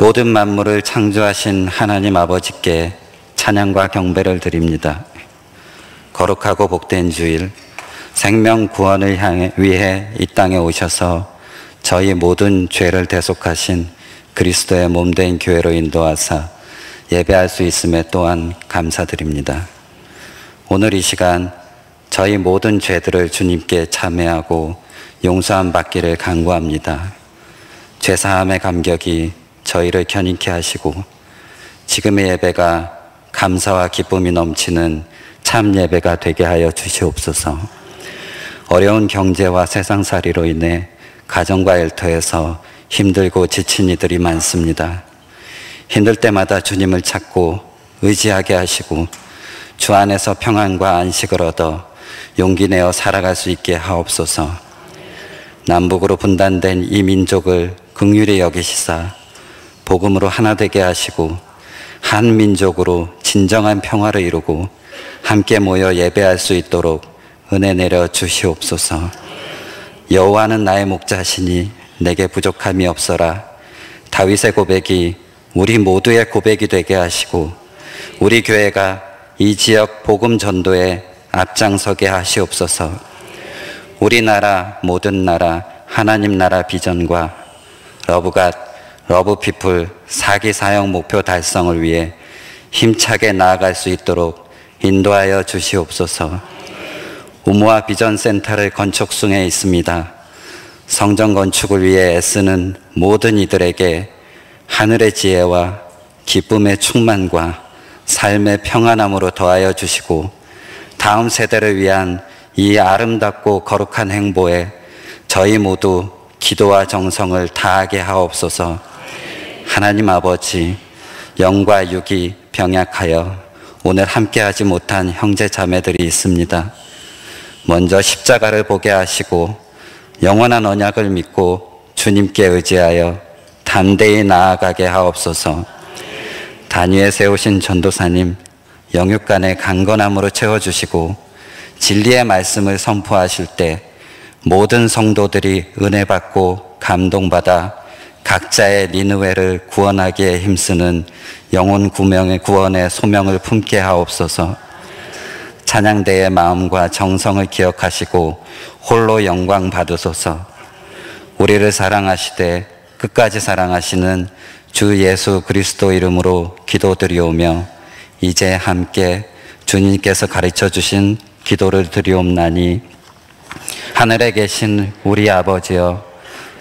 모든 만물을 창조하신 하나님 아버지께 찬양과 경배를 드립니다. 거룩하고 복된 주일, 생명 구원을 위해 이 땅에 오셔서 저희 모든 죄를 대속하신 그리스도의 몸된 교회로 인도하사 예배할 수 있음에 또한 감사드립니다. 오늘 이 시간 저희 모든 죄들을 주님께 참회하고 용서함 받기를 간구합니다. 죄사함의 감격이 저희를 견인케 하시고 지금의 예배가 감사와 기쁨이 넘치는 참 예배가 되게 하여 주시옵소서. 어려운 경제와 세상살이로 인해 가정과 일터에서 힘들고 지친 이들이 많습니다. 힘들 때마다 주님을 찾고 의지하게 하시고 주 안에서 평안과 안식을 얻어 용기 내어 살아갈 수 있게 하옵소서. 남북으로 분단된 이 민족을 긍휼히 여기시사 복음으로 하나 되게 하시고 한 민족으로 진정한 평화를 이루고 함께 모여 예배할 수 있도록 은혜 내려 주시옵소서. 여호와는 나의 목자시니 내게 부족함이 없어라. 다윗의 고백이 우리 모두의 고백이 되게 하시고 우리 교회가 이 지역 복음 전도에 앞장서게 하시옵소서. 우리나라 모든 나라 하나님 나라 비전과 러브갓 러브피플 4기 사역 목표 달성을 위해 힘차게 나아갈 수 있도록 인도하여 주시옵소서. 우모아 비전센터를 건축 중에 있습니다. 성전 건축을 위해 애쓰는 모든 이들에게 하늘의 지혜와 기쁨의 충만과 삶의 평안함으로 더하여 주시고 다음 세대를 위한 이 아름답고 거룩한 행보에 저희 모두 기도와 정성을 다하게 하옵소서. 하나님 아버지, 영과 육이 병약하여 오늘 함께하지 못한 형제 자매들이 있습니다. 먼저 십자가를 보게 하시고 영원한 언약을 믿고 주님께 의지하여 담대히 나아가게 하옵소서. 단위에 세우신 전도사님, 영육간의 강건함으로 채워주시고 진리의 말씀을 선포하실 때 모든 성도들이 은혜 받고 감동받아 각자의 니느웨를 구원하기에 힘쓰는 영혼 구원의 소명을 품게 하옵소서. 찬양대의 마음과 정성을 기억하시고 홀로 영광 받으소서. 우리를 사랑하시되 끝까지 사랑하시는 주 예수 그리스도 이름으로 기도드리오며 이제 함께 주님께서 가르쳐 주신 기도를 드리옵나니 하늘에 계신 우리 아버지여,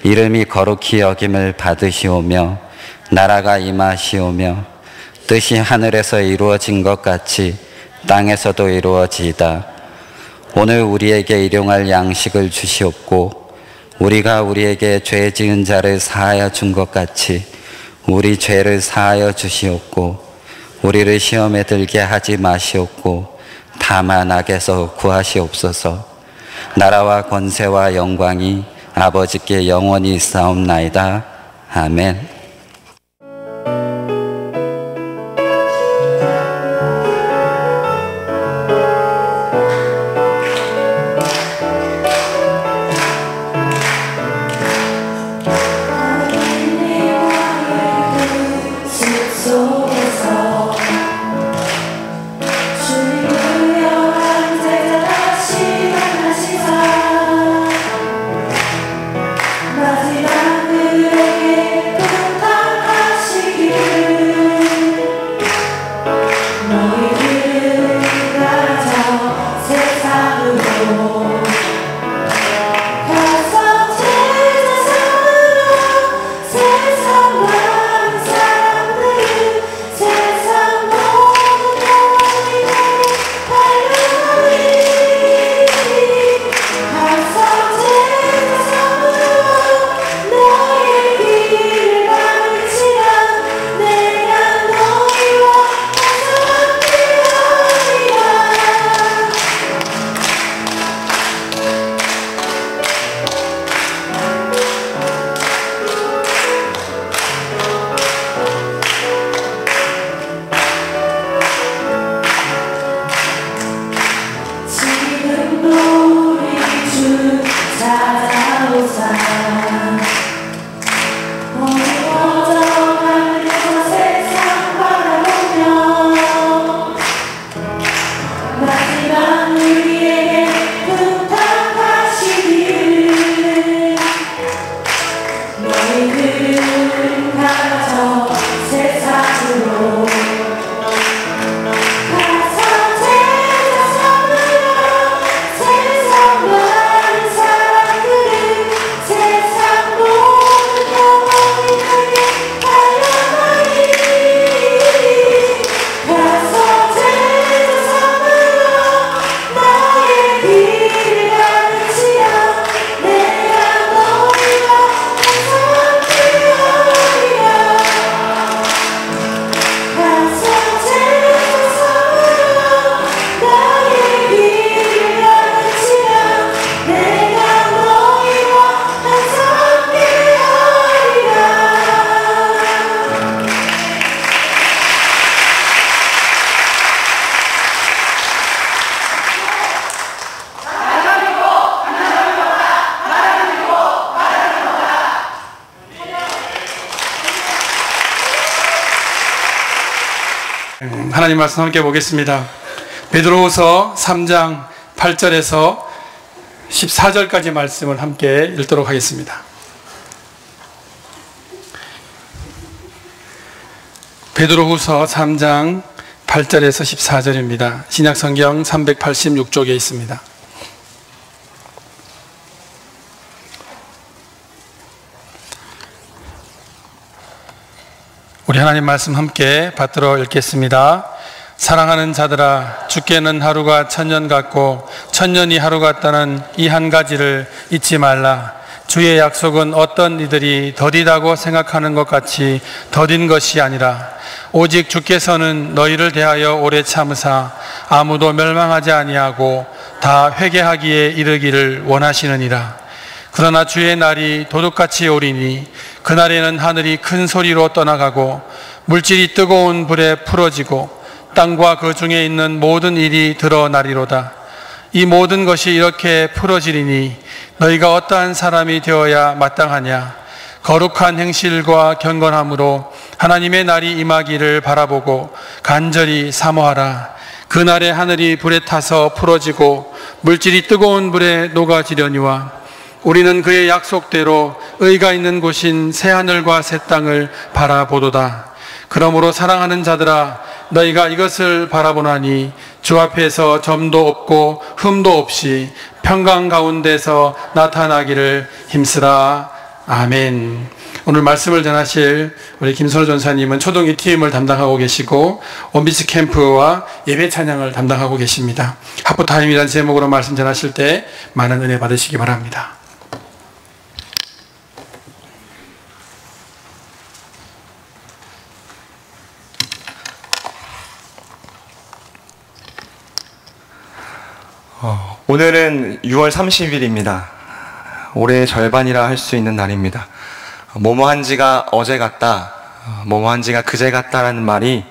이름이 거룩히 여김을 받으시오며 나라가 임하시오며 뜻이 하늘에서 이루어진 것 같이 땅에서도 이루어지이다. 오늘 우리에게 일용할 양식을 주시옵고 우리가 우리에게 죄 지은 자를 사하여 준 것 같이 우리 죄를 사하여 주시옵고 우리를 시험에 들게 하지 마시옵고 다만 악에서 구하시옵소서. 나라와 권세와 영광이 아버지께 영원히 있사옵나이다. 아멘. 마지막 그에게 하나님 말씀 함께 보겠습니다. 베드로후서 3장 8절에서 14절까지 말씀을 함께 읽도록 하겠습니다. 베드로후서 3장 8절에서 14절입니다. 신약성경 386쪽에 있습니다. 우리 하나님 말씀 함께 받들어 읽겠습니다. 사랑하는 자들아, 주께는 하루가 천년 같고 천년이 하루 같다는 이 한 가지를 잊지 말라. 주의 약속은 어떤 이들이 더디다고 생각하는 것 같이 더딘 것이 아니라 오직 주께서는 너희를 대하여 오래 참으사 아무도 멸망하지 아니하고 다 회개하기에 이르기를 원하시느니라. 그러나 주의 날이 도둑같이 오리니 그날에는 하늘이 큰 소리로 떠나가고 물질이 뜨거운 불에 풀어지고 땅과 그 중에 있는 모든 일이 드러나리로다. 이 모든 것이 이렇게 풀어지리니 너희가 어떠한 사람이 되어야 마땅하냐? 거룩한 행실과 경건함으로 하나님의 날이 임하기를 바라보고 간절히 사모하라. 그날에 하늘이 불에 타서 풀어지고 물질이 뜨거운 불에 녹아지려니와 우리는 그의 약속대로 의가 있는 곳인 새하늘과 새 땅을 바라보도다. 그러므로 사랑하는 자들아, 너희가 이것을 바라보나니 주 앞에서 점도 없고 흠도 없이 평강 가운데서 나타나기를 힘쓰라. 아멘. 오늘 말씀을 전하실 우리 김선호 전사님은 초등 ETM을 담당하고 계시고 원비치 캠프와 예배 찬양을 담당하고 계십니다. 하프타임이라는 제목으로 말씀 전하실 때 많은 은혜 받으시기 바랍니다. 오늘은 6월 30일입니다. 올해의 절반이라 할 수 있는 날입니다. 뭐뭐한 지가 어제 같다, 뭐뭐한 지가 그제 같다라는 말이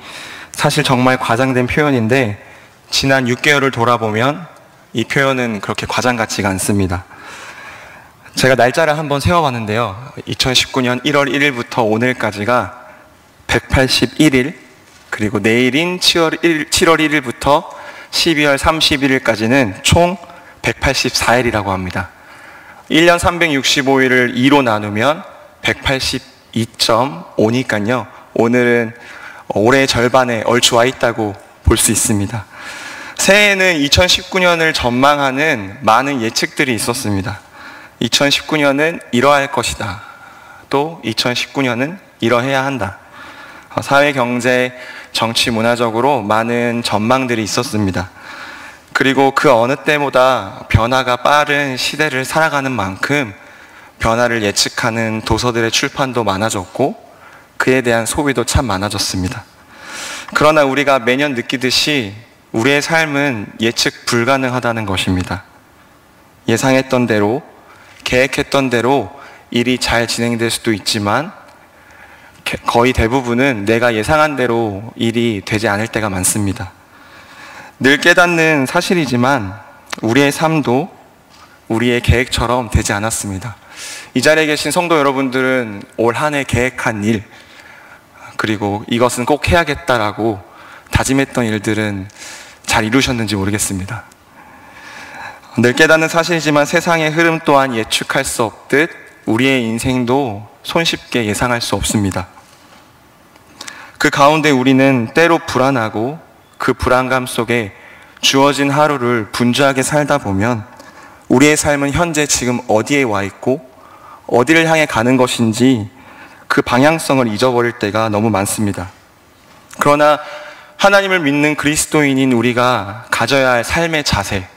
사실 정말 과장된 표현인데 지난 6개월을 돌아보면 이 표현은 그렇게 과장 같지가 않습니다. 제가 날짜를 한번 세워봤는데요. 2019년 1월 1일부터 오늘까지가 181일, 그리고 내일인 7월 1일부터 12월 31일까지는 총 184일이라고 합니다. 1년 365일을 2로 나누면 182.5니까요. 오늘은 올해의 절반에 얼추 와 있다고 볼 수 있습니다. 새해에는 2019년을 전망하는 많은 예측들이 있었습니다. 2019년은 이러할 것이다. 또 2019년은 이러해야 한다. 사회, 경제, 정치, 문화적으로 많은 전망들이 있었습니다. 그리고 그 어느 때보다 변화가 빠른 시대를 살아가는 만큼 변화를 예측하는 도서들의 출판도 많아졌고 그에 대한 소비도 참 많아졌습니다. 그러나 우리가 매년 느끼듯이 우리의 삶은 예측 불가능하다는 것입니다. 예상했던 대로, 계획했던 대로 일이 잘 진행될 수도 있지만 거의 대부분은 내가 예상한 대로 일이 되지 않을 때가 많습니다. 늘 깨닫는 사실이지만 우리의 삶도 우리의 계획처럼 되지 않았습니다. 이 자리에 계신 성도 여러분들은 올 한 해 계획한 일, 그리고 이것은 꼭 해야겠다라고 다짐했던 일들은 잘 이루셨는지 모르겠습니다. 늘 깨닫는 사실이지만 세상의 흐름 또한 예측할 수 없듯 우리의 인생도 손쉽게 예상할 수 없습니다. 그 가운데 우리는 때로 불안하고 그 불안감 속에 주어진 하루를 분주하게 살다 보면 우리의 삶은 현재 지금 어디에 와 있고 어디를 향해 가는 것인지 그 방향성을 잊어버릴 때가 너무 많습니다. 그러나 하나님을 믿는 그리스도인인 우리가 가져야 할 삶의 자세,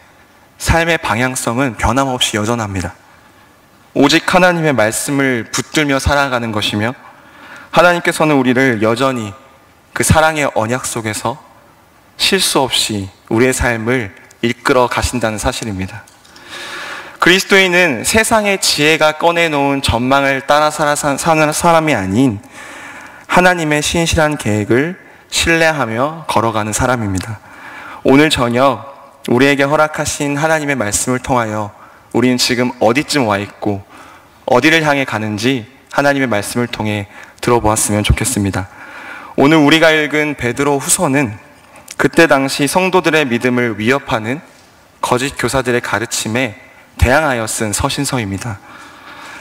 삶의 방향성은 변함없이 여전합니다. 오직 하나님의 말씀을 붙들며 살아가는 것이며 하나님께서는 우리를 여전히 그 사랑의 언약 속에서 실수 없이 우리의 삶을 이끌어 가신다는 사실입니다. 그리스도인은 세상의 지혜가 꺼내놓은 전망을 따라 사는 사람이 아닌 하나님의 신실한 계획을 신뢰하며 걸어가는 사람입니다. 오늘 저녁 우리에게 허락하신 하나님의 말씀을 통하여 우리는 지금 어디쯤 와 있고 어디를 향해 가는지 하나님의 말씀을 통해 들어보았으면 좋겠습니다. 오늘 우리가 읽은 베드로 후서는 그때 당시 성도들의 믿음을 위협하는 거짓 교사들의 가르침에 대항하여 쓴 서신서입니다.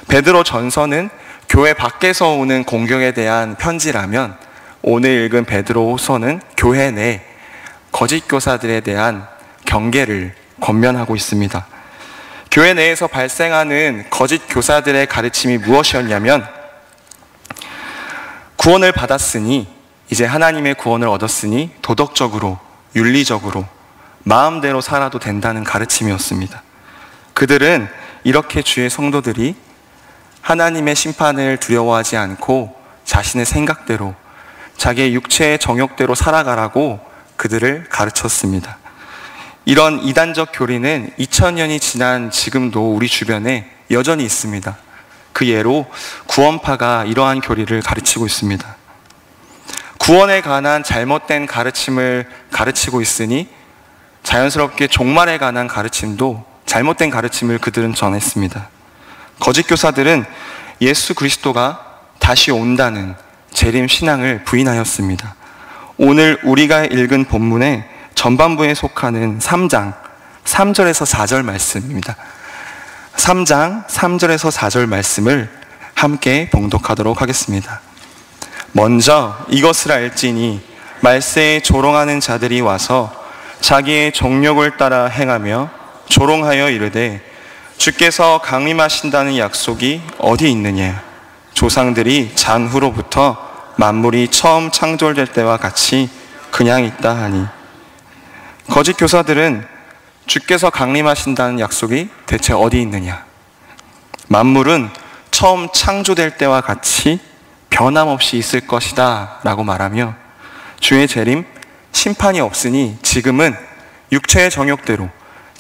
베드로 전서는 교회 밖에서 오는 공격에 대한 편지라면 오늘 읽은 베드로 후서는 교회 내 거짓 교사들에 대한 경계를 권면하고 있습니다. 교회 내에서 발생하는 거짓 교사들의 가르침이 무엇이었냐면 구원을 받았으니 이제 하나님의 구원을 얻었으니 도덕적으로 윤리적으로 마음대로 살아도 된다는 가르침이었습니다. 그들은 이렇게 주의 성도들이 하나님의 심판을 두려워하지 않고 자신의 생각대로 자기의 육체의 정욕대로 살아가라고 그들을 가르쳤습니다. 이런 이단적 교리는 2000년이 지난 지금도 우리 주변에 여전히 있습니다. 그 예로 구원파가 이러한 교리를 가르치고 있습니다. 구원에 관한 잘못된 가르침을 가르치고 있으니 자연스럽게 종말에 관한 가르침도 잘못된 가르침을 그들은 전했습니다. 거짓 교사들은 예수 그리스도가 다시 온다는 재림 신앙을 부인하였습니다. 오늘 우리가 읽은 본문의 전반부에 속하는 3장 3절에서 4절 말씀입니다. 3장 3절에서 4절 말씀을 함께 봉독하도록 하겠습니다. 먼저 이것을 알지니 말세에 조롱하는 자들이 와서 자기의 정욕을 따라 행하며 조롱하여 이르되 주께서 강림하신다는 약속이 어디 있느냐? 조상들이 잔후로부터 만물이 처음 창조될 때와 같이 그냥 있다 하니. 거짓 교사들은 주께서 강림하신다는 약속이 대체 어디 있느냐? 만물은 처음 창조될 때와 같이 변함없이 있을 것이다 라고 말하며 주의 재림, 심판이 없으니 지금은 육체의 정욕대로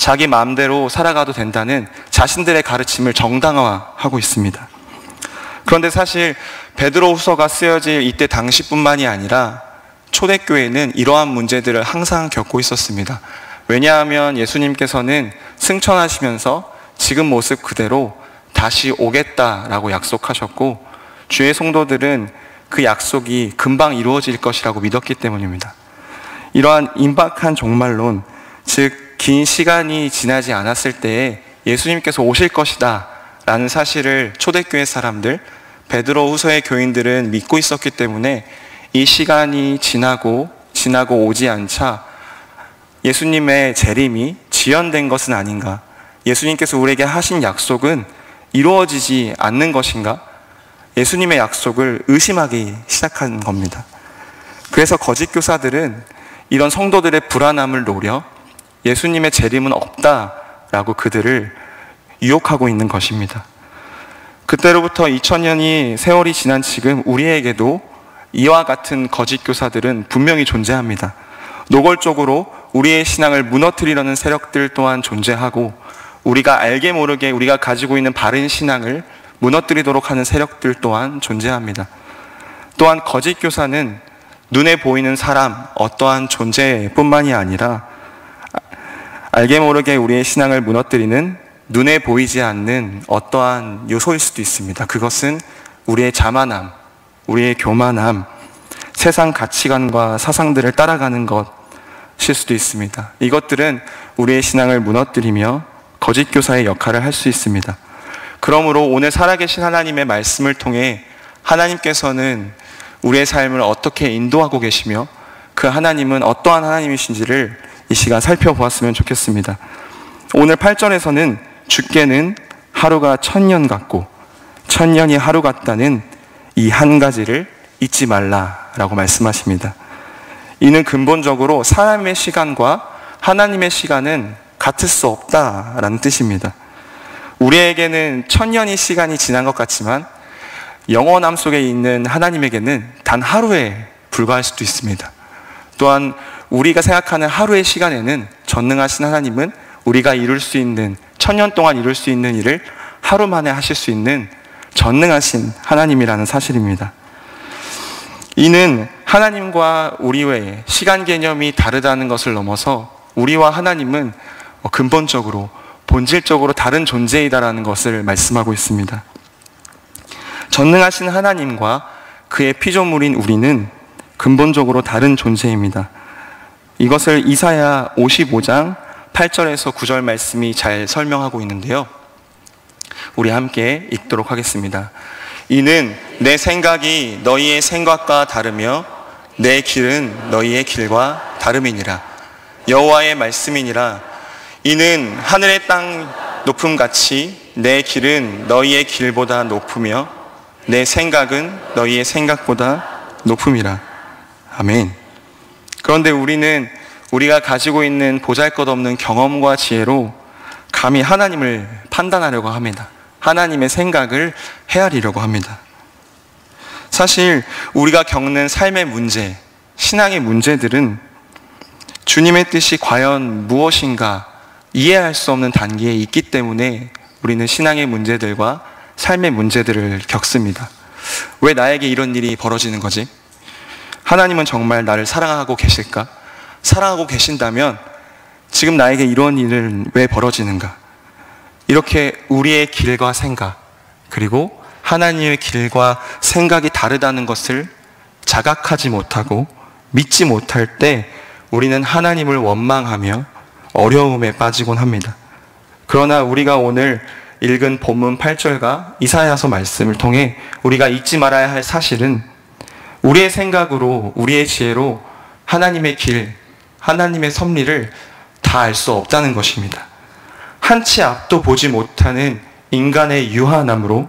자기 마음대로 살아가도 된다는 자신들의 가르침을 정당화하고 있습니다. 그런데 사실 베드로 후서가 쓰여질 이때 당시뿐만이 아니라 초대교회는 이러한 문제들을 항상 겪고 있었습니다. 왜냐하면 예수님께서는 승천하시면서 지금 모습 그대로 다시 오겠다라고 약속하셨고 주의 성도들은 그 약속이 금방 이루어질 것이라고 믿었기 때문입니다. 이러한 임박한 종말론, 즉 긴 시간이 지나지 않았을 때에 예수님께서 오실 것이다 라는 사실을 초대교회 사람들, 베드로 후서의 교인들은 믿고 있었기 때문에 이 시간이 지나고 오지 않자 예수님의 재림이 지연된 것은 아닌가, 예수님께서 우리에게 하신 약속은 이루어지지 않는 것인가, 예수님의 약속을 의심하기 시작한 겁니다. 그래서 거짓 교사들은 이런 성도들의 불안함을 노려 예수님의 재림은 없다라고 그들을 유혹하고 있는 것입니다. 그때로부터 2000년이 세월이 지난 지금 우리에게도 이와 같은 거짓 교사들은 분명히 존재합니다. 노골적으로 우리의 신앙을 무너뜨리려는 세력들 또한 존재하고, 우리가 알게 모르게 우리가 가지고 있는 바른 신앙을 무너뜨리도록 하는 세력들 또한 존재합니다. 또한 거짓 교사는 눈에 보이는 사람, 어떠한 존재뿐만이 아니라 알게 모르게 우리의 신앙을 무너뜨리는 눈에 보이지 않는 어떠한 요소일 수도 있습니다. 그것은 우리의 자만함, 우리의 교만함, 세상 가치관과 사상들을 따라가는 것일 수도 있습니다. 이것들은 우리의 신앙을 무너뜨리며 거짓 교사의 역할을 할 수 있습니다. 그러므로 오늘 살아계신 하나님의 말씀을 통해 하나님께서는 우리의 삶을 어떻게 인도하고 계시며 그 하나님은 어떠한 하나님이신지를 이 시간 살펴보았으면 좋겠습니다. 오늘 8절에서는 주께는 하루가 1000년 같고 1000년이 하루 같다는 이 한 가지를 잊지 말라라고 말씀하십니다. 이는 근본적으로 사람의 시간과 하나님의 시간은 같을 수 없다라는 뜻입니다. 우리에게는 1000년의 시간이 지난 것 같지만 영원함 속에 있는 하나님에게는 단 하루에 불과할 수도 있습니다. 또한 우리가 생각하는 하루의 시간에는 전능하신 하나님은 우리가 이룰 수 있는 1000년 동안 이룰 수 있는 일을 하루 만에 하실 수 있는 전능하신 하나님이라는 사실입니다. 이는 하나님과 우리의 시간 개념이 다르다는 것을 넘어서 우리와 하나님은 근본적으로 본질적으로 다른 존재이다라는 것을 말씀하고 있습니다. 전능하신 하나님과 그의 피조물인 우리는 근본적으로 다른 존재입니다. 이것을 이사야 55장 8절에서 9절 말씀이 잘 설명하고 있는데요. 우리 함께 읽도록 하겠습니다. 이는 내 생각이 너희의 생각과 다르며 내 길은 너희의 길과 다름이니라. 여호와의 말씀이니라. 이는 하늘의 땅 높음같이 내 길은 너희의 길보다 높으며 내 생각은 너희의 생각보다 높음이라. 아멘. 그런데 우리는 우리가 가지고 있는 보잘것없는 경험과 지혜로 감히 하나님을 판단하려고 합니다. 하나님의 생각을 헤아리려고 합니다. 사실 우리가 겪는 삶의 문제, 신앙의 문제들은 주님의 뜻이 과연 무엇인가 이해할 수 없는 단계에 있기 때문에 우리는 신앙의 문제들과 삶의 문제들을 겪습니다. 왜 나에게 이런 일이 벌어지는 거지? 하나님은 정말 나를 사랑하고 계실까? 사랑하고 계신다면 지금 나에게 이런 일은 왜 벌어지는가? 이렇게 우리의 길과 생각, 그리고 하나님의 길과 생각이 다르다는 것을 자각하지 못하고 믿지 못할 때 우리는 하나님을 원망하며 어려움에 빠지곤 합니다. 그러나 우리가 오늘 읽은 본문 8절과 이사야서 말씀을 통해 우리가 잊지 말아야 할 사실은 우리의 생각으로, 우리의 지혜로 하나님의 길, 하나님의 섭리를 다 알 수 없다는 것입니다. 한치 앞도 보지 못하는 인간의 유한함으로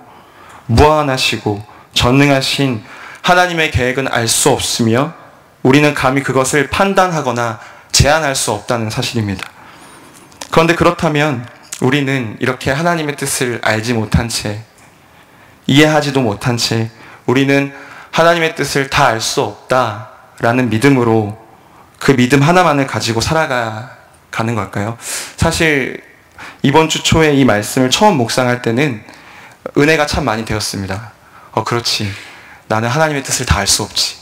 무한하시고 전능하신 하나님의 계획은 알 수 없으며 우리는 감히 그것을 판단하거나 제한할 수 없다는 사실입니다. 그런데 그렇다면 우리는 이렇게 하나님의 뜻을 알지 못한 채, 이해하지도 못한 채 우리는 하나님의 뜻을 다 알 수 없다라는 믿음으로 그 믿음 하나만을 가지고 살아가는 걸까요? 사실 이번 주 초에 이 말씀을 처음 묵상할 때는 은혜가 참 많이 되었습니다. 그렇지. 나는 하나님의 뜻을 다 알 수 없지.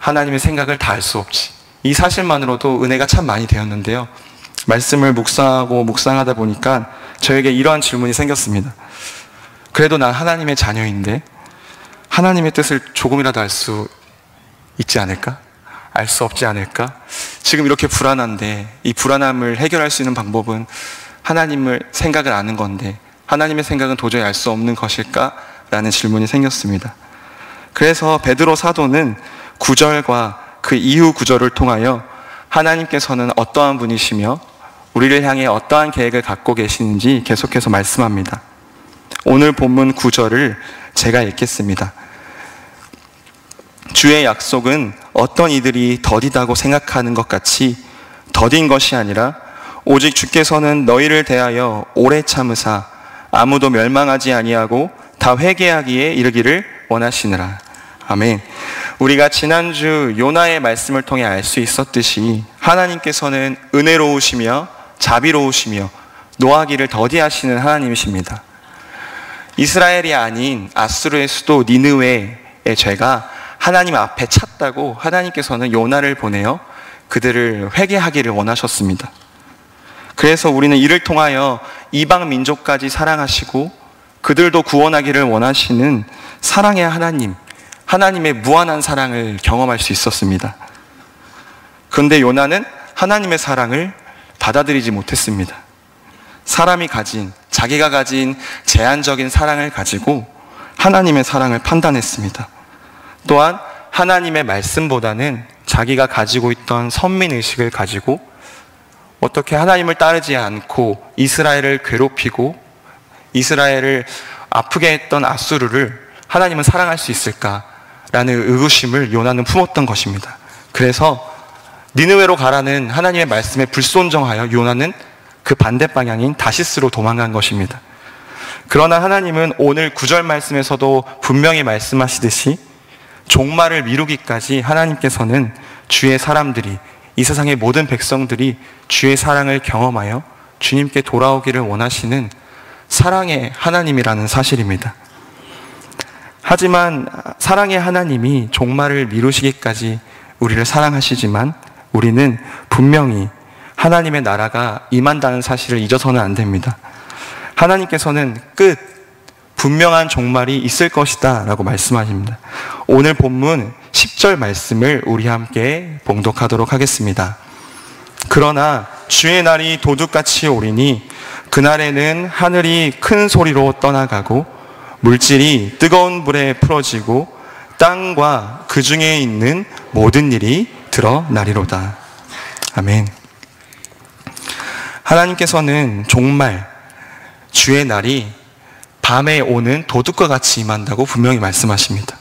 하나님의 생각을 다 알 수 없지. 이 사실만으로도 은혜가 참 많이 되었는데요. 말씀을 묵상하다 보니까 저에게 이러한 질문이 생겼습니다. 그래도 난 하나님의 자녀인데 하나님의 뜻을 조금이라도 알 수 있지 않을까? 알 수 없지 않을까? 지금 이렇게 불안한데 이 불안함을 해결할 수 있는 방법은 하나님을 생각을 아는 건데 하나님의 생각은 도저히 알 수 없는 것일까? 라는 질문이 생겼습니다. 그래서 베드로 사도는 9절과 그 이후 9절을 통하여 하나님께서는 어떠한 분이시며 우리를 향해 어떠한 계획을 갖고 계시는지 계속해서 말씀합니다. 오늘 본문 9절을 제가 읽겠습니다. 주의 약속은 어떤 이들이 더디다고 생각하는 것 같이 더딘 것이 아니라 오직 주께서는 너희를 대하여 오래 참으사 아무도 멸망하지 아니하고 다 회개하기에 이르기를 원하시느라. 아멘. 우리가 지난주 요나의 말씀을 통해 알 수 있었듯이 하나님께서는 은혜로우시며 자비로우시며 노하기를 더디하시는 하나님이십니다. 이스라엘이 아닌 아수르의 수도 니느웨의 죄가 하나님 앞에 찼다고 하나님께서는 요나를 보내어 그들을 회개하기를 원하셨습니다. 그래서 우리는 이를 통하여 이방 민족까지 사랑하시고 그들도 구원하기를 원하시는 사랑의 하나님, 하나님의 무한한 사랑을 경험할 수 있었습니다. 그런데 요나는 하나님의 사랑을 받아들이지 못했습니다. 사람이 가진 자기가 가진 제한적인 사랑을 가지고 하나님의 사랑을 판단했습니다. 또한 하나님의 말씀보다는 자기가 가지고 있던 선민의식을 가지고 어떻게 하나님을 따르지 않고 이스라엘을 괴롭히고 이스라엘을 아프게 했던 아수르를 하나님은 사랑할 수 있을까라는 의구심을 요나는 품었던 것입니다. 그래서 니느웨로 가라는 하나님의 말씀에 불순종하여 요나는 그 반대 방향인 다시스로 도망간 것입니다. 그러나 하나님은 오늘 9절 말씀에서도 분명히 말씀하시듯이 종말을 미루기까지 하나님께서는 주의 사람들이, 이 세상의 모든 백성들이 주의 사랑을 경험하여 주님께 돌아오기를 원하시는 사랑의 하나님이라는 사실입니다. 하지만 사랑의 하나님이 종말을 미루시기까지 우리를 사랑하시지만 우리는 분명히 하나님의 나라가 임한다는 사실을 잊어서는 안 됩니다. 하나님께서는 분명한 종말이 있을 것이다 라고 말씀하십니다. 오늘 본문 10절 말씀을 우리 함께 봉독하도록 하겠습니다. 그러나 주의 날이 도둑같이 오리니 그날에는 하늘이 큰 소리로 떠나가고 물질이 뜨거운 불에 풀어지고 땅과 그 중에 있는 모든 일이 드러나리로다. 아멘. 하나님께서는 종말, 주의 날이 밤에 오는 도둑과 같이 임한다고 분명히 말씀하십니다.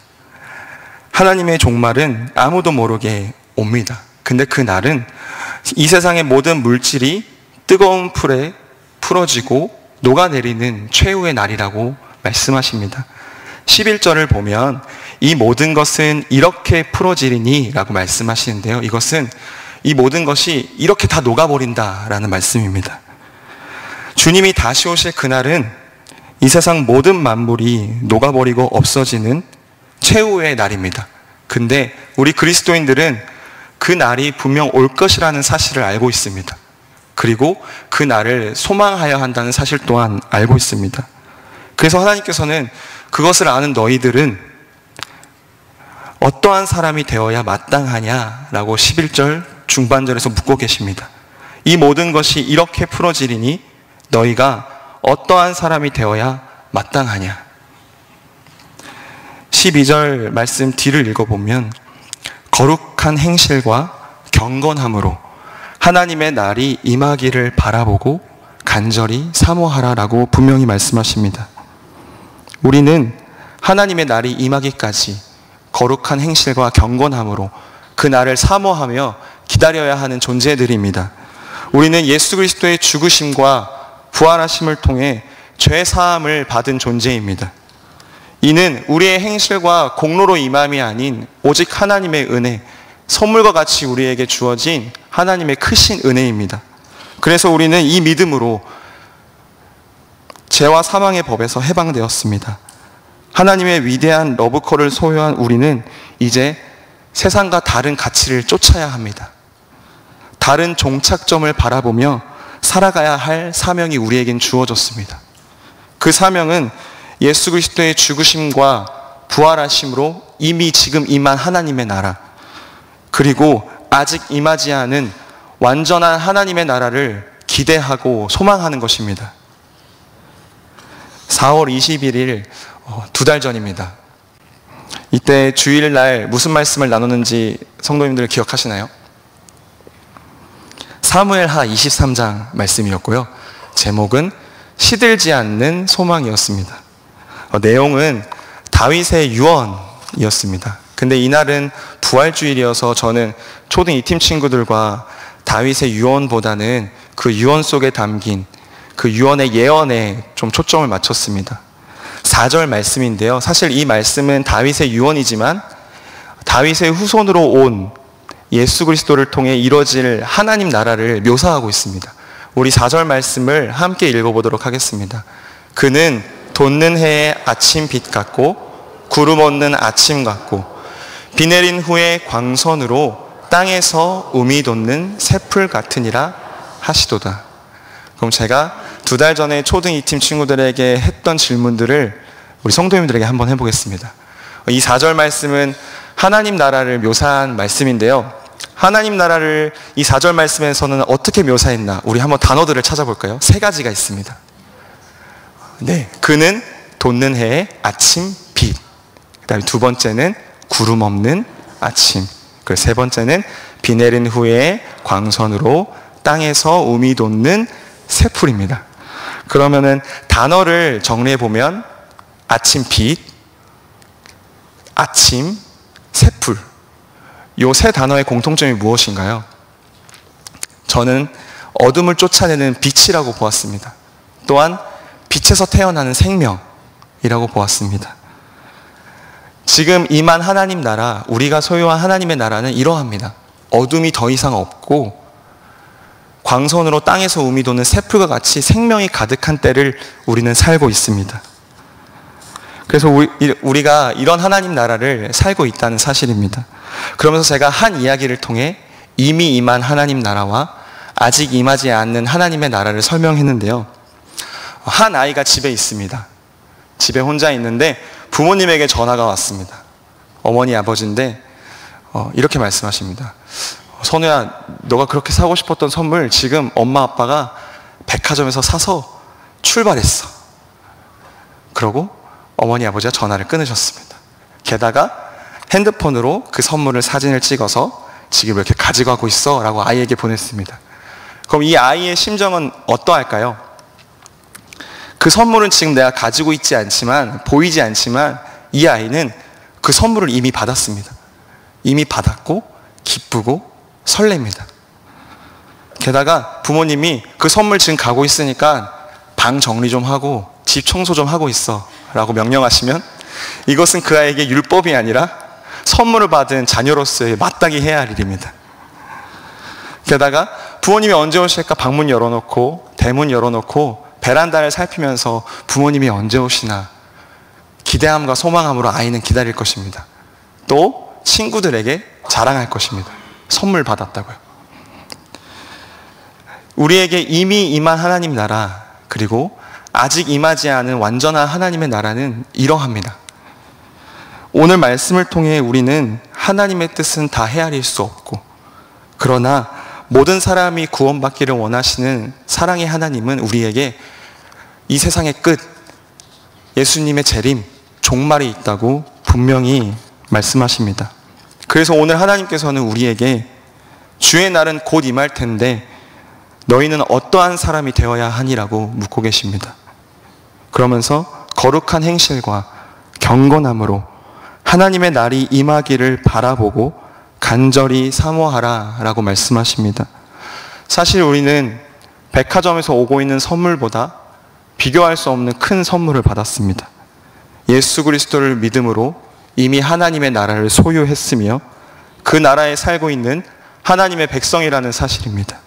하나님의 종말은 아무도 모르게 옵니다. 근데 그 날은 이 세상의 모든 물질이 뜨거운 풀에 풀어지고 녹아내리는 최후의 날이라고 말씀하십니다. 11절을 보면 이 모든 것은 이렇게 풀어지리니 라고 말씀하시는데요. 이것은 이 모든 것이 이렇게 다 녹아버린다라는 말씀입니다. 주님이 다시 오실 그날은 이 세상 모든 만물이 녹아버리고 없어지는 최후의 날입니다. 근데 우리 그리스도인들은 그 날이 분명 올 것이라는 사실을 알고 있습니다. 그리고 그 날을 소망하여 한다는 사실 또한 알고 있습니다. 그래서 하나님께서는 그것을 아는 너희들은 어떠한 사람이 되어야 마땅하냐라고 11절 중반절에서 묻고 계십니다. 이 모든 것이 이렇게 풀어지리니 너희가 어떠한 사람이 되어야 마땅하냐. 12절 말씀 뒤를 읽어보면 거룩한 행실과 경건함으로 하나님의 날이 임하기를 바라보고 간절히 사모하라라고 분명히 말씀하십니다. 우리는 하나님의 날이 임하기까지 거룩한 행실과 경건함으로 그 날을 사모하며 기다려야 하는 존재들입니다. 우리는 예수 그리스도의 죽으심과 부활하심을 통해 죄 사함을 받은 존재입니다. 이는 우리의 행실과 공로로 임함이 아닌 오직 하나님의 은혜, 선물과 같이 우리에게 주어진 하나님의 크신 은혜입니다. 그래서 우리는 이 믿음으로 죄와 사망의 법에서 해방되었습니다. 하나님의 위대한 러브콜을 소유한 우리는 이제 세상과 다른 가치를 쫓아야 합니다. 다른 종착점을 바라보며 살아가야 할 사명이 우리에겐 주어졌습니다. 그 사명은 예수 그리스도의 죽으심과 부활하심으로 이미 지금 임한 하나님의 나라, 그리고 아직 임하지 않은 완전한 하나님의 나라를 기대하고 소망하는 것입니다. 4월 21일 2달 전입니다. 이때 주일날 무슨 말씀을 나누는지 성도님들 기억하시나요? 사무엘하 23장 말씀이었고요. 제목은 시들지 않는 소망이었습니다. 내용은 다윗의 유언이었습니다. 근데 이날은 부활주일이어서 저는 초등 2팀 친구들과 다윗의 유언보다는 그 유언 속에 담긴 그 유언의 예언에 좀 초점을 맞췄습니다. 4절 말씀인데요. 사실 이 말씀은 다윗의 유언이지만 다윗의 후손으로 온 예수 그리스도를 통해 이루어질 하나님 나라를 묘사하고 있습니다. 우리 4절 말씀을 함께 읽어보도록 하겠습니다. 그는 돋는 해의 아침 빛 같고 구름 없는 아침 같고 비 내린 후에 광선으로 땅에서 음이 돋는 새풀 같으니라 하시도다. 그럼 제가 2달 전에 초등 2팀 친구들에게 했던 질문들을 우리 성도님들에게 한번 해보겠습니다. 이 4절 말씀은 하나님 나라를 묘사한 말씀인데요. 하나님 나라를 이 4절 말씀에서는 어떻게 묘사했나 우리 한번 단어들을 찾아볼까요? 3가지가 있습니다. 네, 그는 돋는 해의 아침 빛. 그 다음에 두 번째는 구름 없는 아침. 그리고 세 번째는 비 내린 후에 광선으로 땅에서 움이 돋는 새풀입니다. 그러면은 단어를 정리해 보면 아침 빛, 아침, 새풀. 요 세 단어의 공통점이 무엇인가요? 저는 어둠을 쫓아내는 빛이라고 보았습니다. 또한 빛에서 태어나는 생명이라고 보았습니다. 지금 임한 하나님 나라, 우리가 소유한 하나님의 나라는 이러합니다. 어둠이 더 이상 없고 광선으로 땅에서 움이 도는 새풀과 같이 생명이 가득한 때를 우리는 살고 있습니다. 그래서 우리가 이런 하나님 나라를 살고 있다는 사실입니다. 그러면서 제가 한 이야기를 통해 이미 임한 하나님 나라와 아직 임하지 않는 하나님의 나라를 설명했는데요. 한 아이가 집에 있습니다. 집에 혼자 있는데 부모님에게 전화가 왔습니다. 어머니, 아버지인데 이렇게 말씀하십니다. 선우야, 너가 그렇게 사고 싶었던 선물 지금 엄마 아빠가 백화점에서 사서 출발했어. 그러고 어머니 아버지가 전화를 끊으셨습니다. 게다가 핸드폰으로 그 선물을 사진을 찍어서 지금 이렇게 가지고 가고 있어 라고 아이에게 보냈습니다. 그럼 이 아이의 심정은 어떠할까요? 그 선물은 지금 내가 가지고 있지 않지만, 보이지 않지만 이 아이는 그 선물을 이미 받았습니다. 이미 받았고 기쁘고 설렙니다. 게다가 부모님이 그 선물 지금 가고 있으니까 방 정리 좀 하고 집 청소 좀 하고 있어 라고 명령하시면 이것은 그 아이에게 율법이 아니라 선물을 받은 자녀로서의 마땅히 해야 할 일입니다. 게다가 부모님이 언제 오실까 방문 열어놓고 대문 열어놓고 베란다를 살피면서 부모님이 언제 오시나 기대함과 소망함으로 아이는 기다릴 것입니다. 또 친구들에게 자랑할 것입니다. 선물 받았다고요. 우리에게 이미 임한 하나님 나라, 그리고 아직 임하지 않은 완전한 하나님의 나라는 이러합니다. 오늘 말씀을 통해 우리는 하나님의 뜻은 다 헤아릴 수 없고, 그러나 모든 사람이 구원받기를 원하시는 사랑의 하나님은 우리에게 이 세상의 끝, 예수님의 재림, 종말이 있다고 분명히 말씀하십니다. 그래서 오늘 하나님께서는 우리에게 주의 날은 곧 임할 텐데 너희는 어떠한 사람이 되어야 하니라고 묻고 계십니다. 그러면서 거룩한 행실과 경건함으로 하나님의 날이 임하기를 바라보고 간절히 사모하라 라고 말씀하십니다. 사실 우리는 백화점에서 오고 있는 선물보다 비교할 수 없는 큰 선물을 받았습니다. 예수 그리스도를 믿음으로 이미 하나님의 나라를 소유했으며 그 나라에 살고 있는 하나님의 백성이라는 사실입니다.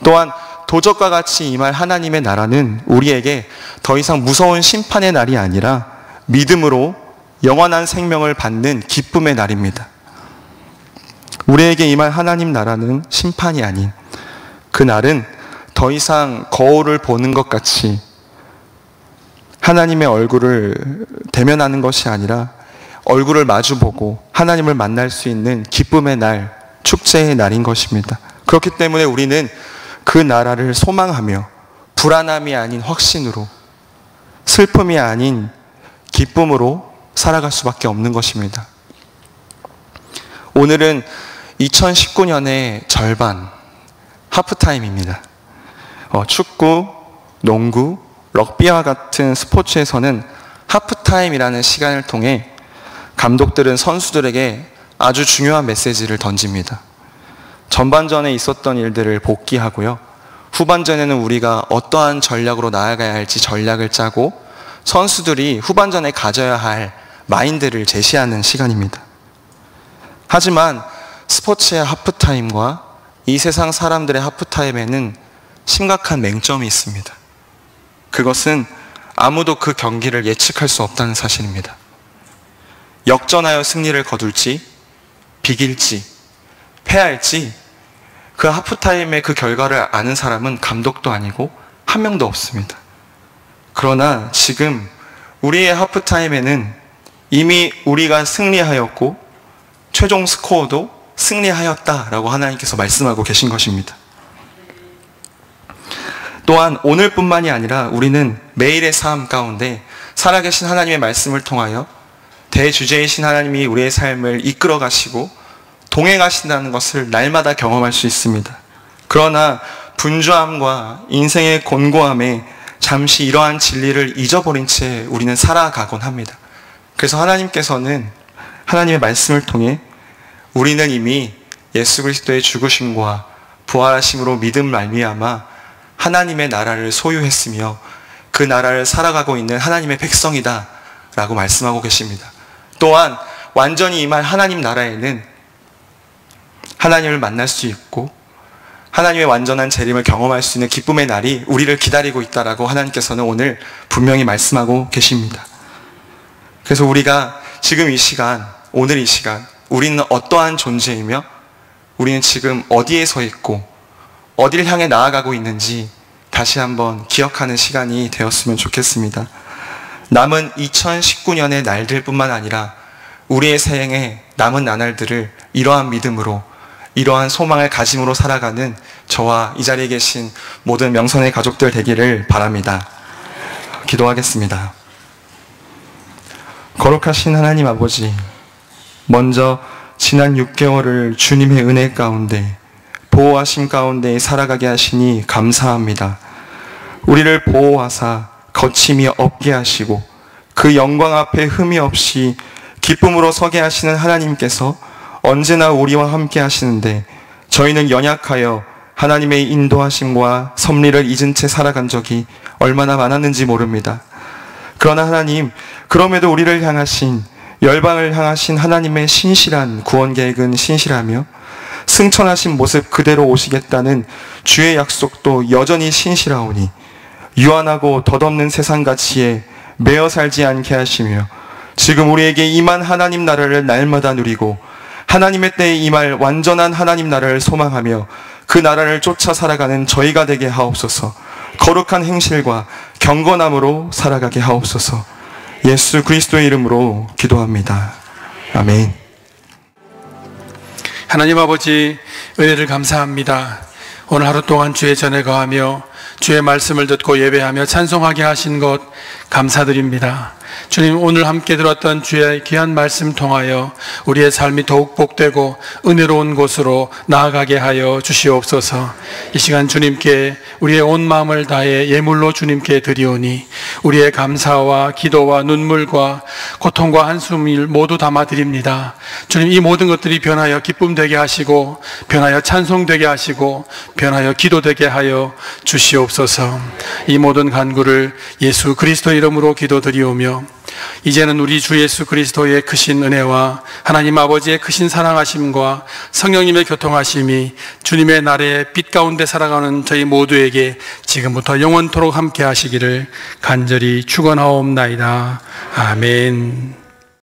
또한 도적과 같이 임할 하나님의 나라는 우리에게 더 이상 무서운 심판의 날이 아니라 믿음으로 영원한 생명을 받는 기쁨의 날입니다. 우리에게 임할 하나님 나라는 심판이 아닌 그 날은 더 이상 거울을 보는 것 같이 하나님의 얼굴을 대면하는 것이 아니라 얼굴을 마주보고 하나님을 만날 수 있는 기쁨의 날, 축제의 날인 것입니다. 그렇기 때문에 우리는 그 나라를 소망하며 불안함이 아닌 확신으로, 슬픔이 아닌 기쁨으로 살아갈 수밖에 없는 것입니다. 오늘은 2019년의 절반, 하프타임입니다. 축구, 농구, 럭비와 같은 스포츠에서는 하프타임이라는 시간을 통해 감독들은 선수들에게 아주 중요한 메시지를 던집니다. 전반전에 있었던 일들을 복기하고요. 후반전에는 우리가 어떠한 전략으로 나아가야 할지 전략을 짜고 선수들이 후반전에 가져야 할 마인드를 제시하는 시간입니다. 하지만 스포츠의 하프타임과 이 세상 사람들의 하프타임에는 심각한 맹점이 있습니다. 그것은 아무도 그 경기를 예측할 수 없다는 사실입니다. 역전하여 승리를 거둘지, 비길지, 패할지 그 하프타임의 그 결과를 아는 사람은 감독도 아니고 한 명도 없습니다. 그러나 지금 우리의 하프타임에는 이미 우리가 승리하였고 최종 스코어도 승리하였다라고 하나님께서 말씀하고 계신 것입니다. 또한 오늘뿐만이 아니라 우리는 매일의 삶 가운데 살아계신 하나님의 말씀을 통하여 대주제이신 하나님이 우리의 삶을 이끌어 가시고 동행하신다는 것을 날마다 경험할 수 있습니다. 그러나 분주함과 인생의 곤고함에 잠시 이러한 진리를 잊어버린 채 우리는 살아가곤 합니다. 그래서 하나님께서는 하나님의 말씀을 통해 우리는 이미 예수 그리스도의 죽으심과 부활하심으로 믿음 말미암아 하나님의 나라를 소유했으며 그 나라를 살아가고 있는 하나님의 백성이다 라고 말씀하고 계십니다. 또한 완전히 임할 하나님 나라에는 하나님을 만날 수 있고 하나님의 완전한 재림을 경험할 수 있는 기쁨의 날이 우리를 기다리고 있다라고 하나님께서는 오늘 분명히 말씀하고 계십니다. 그래서 우리가 지금 이 시간, 오늘 이 시간 우리는 어떠한 존재이며 우리는 지금 어디에 서 있고 어디를 향해 나아가고 있는지 다시 한번 기억하는 시간이 되었으면 좋겠습니다. 남은 2019년의 날들뿐만 아니라 우리의 생에 남은 나날들을 이러한 믿음으로 이러한 소망을 가짐으로 살아가는 저와 이 자리에 계신 모든 명선의 가족들 되기를 바랍니다. 기도하겠습니다. 거룩하신 하나님 아버지, 먼저 지난 6개월을 주님의 은혜 가운데 보호하심 가운데 살아가게 하시니 감사합니다. 우리를 보호하사 거침이 없게 하시고 그 영광 앞에 흠이 없이 기쁨으로 서게 하시는 하나님께서 언제나 우리와 함께 하시는데 저희는 연약하여 하나님의 인도하심과 섭리를 잊은 채 살아간 적이 얼마나 많았는지 모릅니다. 그러나 하나님, 그럼에도 우리를 향하신, 열방을 향하신 하나님의 신실한 구원 계획은 신실하며 승천하신 모습 그대로 오시겠다는 주의 약속도 여전히 신실하오니 유한하고 덧없는 세상 가치에 매어 살지 않게 하시며 지금 우리에게 임한 하나님 나라를 날마다 누리고 하나님의 때에 임할 완전한 하나님 나라를 소망하며 그 나라를 쫓아 살아가는 저희가 되게 하옵소서. 거룩한 행실과 경건함으로 살아가게 하옵소서. 예수 그리스도의 이름으로 기도합니다. 아멘. 하나님 아버지, 은혜를 감사합니다. 오늘 하루 동안 주의 전에 거하며 주의 말씀을 듣고 예배하며 찬송하게 하신 것 감사드립니다. 주님, 오늘 함께 들었던 주의 귀한 말씀 통하여 우리의 삶이 더욱 복되고 은혜로운 곳으로 나아가게 하여 주시옵소서. 이 시간 주님께 우리의 온 마음을 다해 예물로 주님께 드리오니 우리의 감사와 기도와 눈물과 고통과 한숨을 모두 담아드립니다. 주님, 이 모든 것들이 변하여 기쁨 되게 하시고 변하여 찬송 되게 하시고 변하여 기도 되게 하여 주시옵소서. 이 모든 간구를 예수 그리스도 이름으로 기도드리오며 이제는 우리 주 예수 그리스도의 크신 은혜와 하나님 아버지의 크신 사랑하심과 성령님의 교통하심이 주님의 나라의 빛 가운데 살아가는 저희 모두에게 지금부터 영원토록 함께 하시기를 간절히 축원하옵나이다. 아멘.